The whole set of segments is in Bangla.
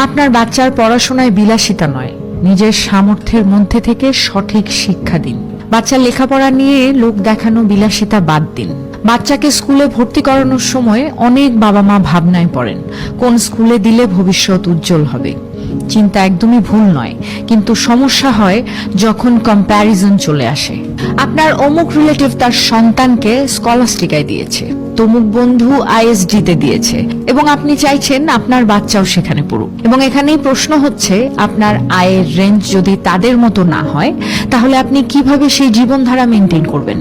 আপনার বাচ্চার পড়াশোনায় বিলাসিতা নয়, নিজের সামর্থ্যের মধ্যে থেকে সঠিক শিক্ষা দিন। বাচ্চার লেখাপড়া নিয়ে লোক দেখানো বিলাসিতা বাদ দিন। বাচ্চাকে স্কুলে ভর্তি করানোর সময় অনেক বাবা মা ভাবনায় পড়েন কোন স্কুলে দিলে ভবিষ্যৎ উজ্জ্বল হবে। চিন্তা একদমই ভুল নয়, কিন্তু সমস্যা হয় যখন কম্প্যারিজন চলে আসে। আপনার অমুক রিলেটিভ তার সন্তানকে স্কলাস্টিকায় দিয়েছে, তমুক বন্ধু আইএসডি তে দিয়েছে, এবং আপনি চাইছেন আপনার বাচ্চাও সেখানে পড়ুক। এবং এখানেই প্রশ্ন হচ্ছে, আপনার আয়ের রেঞ্জ যদি তাদের মতো না হয়, তাহলে আপনি কিভাবে সেই জীবনধারা মেনটেন করবেন?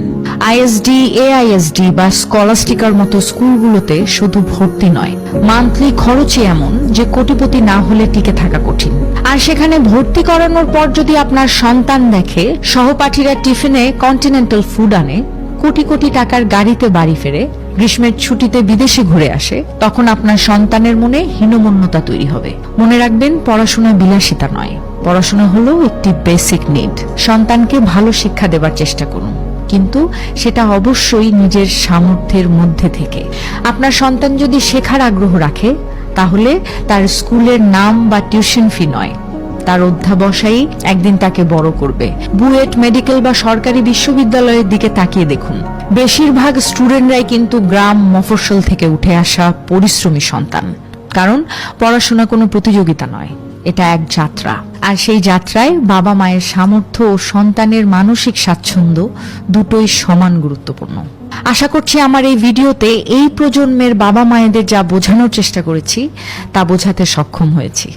আইএসডি, এআইএসডি বা স্কলাস্টিকার মতো স্কুলগুলোতে শুধু ভর্তি নয়, মান্থলি খরচই এমন যে কোটিপতি না হলে টিকে থাকা কঠিন। আর সেখানে ভর্তি করানোর পর যদি আপনার সন্তান দেখে সহপাঠীরা টিফিনে কন্টিনেন্টাল ফুড আনে, কোটি কোটি টাকার গাড়িতে বাড়ি ফেরে, গ্রীষ্মের ছুটিতে বিদেশে ঘুরে আসে, তখন আপনার সন্তানের মনে হীনমন্যতা তৈরি হবে। মনে রাখবেন, পড়াশোনা বিলাসিতা নয়, পড়াশোনা হলো একটি বেসিক নিড। সন্তানকে ভালো শিক্ষা দেবার চেষ্টা করুন, কিন্তু সেটা অবশ্যই নিজের সামর্থ্যের মধ্যে থেকে। আপনার সন্তান যদি শেখার আগ্রহ রাখে, তাহলে তার স্কুলের নাম বা টিউশন ফি নয়, তার অধ্যাবসায়ী একদিন তাকে বড় করবে। বুয়েট, মেডিকেল বা সরকারি বিশ্ববিদ্যালয়ের দিকে তাকিয়ে দেখুন, বেশিরভাগ স্টুডেন্টরাই কিন্তু গ্রাম মফস্বল থেকে উঠে আসা পরিশ্রমী সন্তান। কারণ পড়াশোনা কোনো প্রতিযোগিতা নয়, এটা এক যাত্রা। আর সেই যাত্রায় বাবা মায়ের সামর্থ্য ও সন্তানের মানসিক স্বাচ্ছন্দ্য দুটোই সমান গুরুত্বপূর্ণ। আশা করছি আমার এই ভিডিওতে এই প্রজন্মের বাবা মায়েদের যা বোঝানোর চেষ্টা করেছি তা বোঝাতে সক্ষম হয়েছি।